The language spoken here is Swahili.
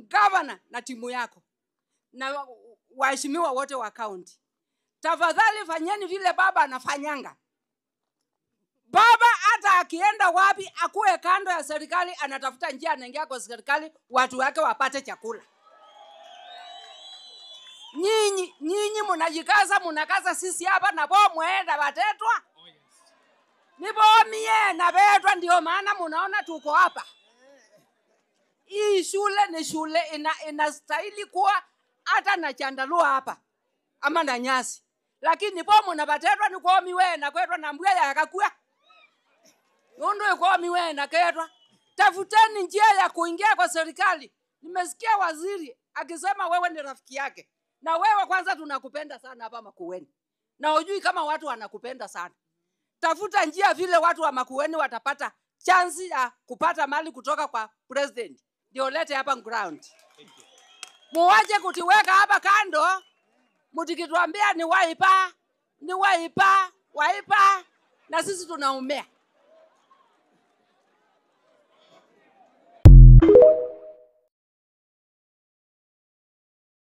governor na timu yako na waheshimiwa wote wa county, tafadhali fanyeni vile baba anafanyanga. Baba hata akienda wapi akuwe kando ya serikali, anatafuta njia anaingia kwa serikali watu wake wapate chakula. Nyinyi mnajikaza, mnakaza sisi hapa na bo muenda watetwa. Nibo mie na betwa, ndio maana mnaona tuko hapa. Hii shule ni shule inastahili kuwa hata na Chandarua hapa ama na Nyasi. Lakini bo mnabatetwa ni kwa miwe na kwetwa na mbwa ya kakua. Yondo kwa miwe na ketwa. Tafuteni njia ya kuingia kwa serikali. Nimesikia waziri akisema wewe ni rafiki yake. Na wewe kwanza tunakupenda sana hapa Makueni. Na hujui kama watu wanakupenda sana. Tafuta njia vile watu wa Makueni watapata chance ya kupata mali kutoka kwa president. Ndio lete hapa ground. Muwache kutiweka hapa kando. Mtikituambia ni Wiper, Wiper, na sisi tunaumea.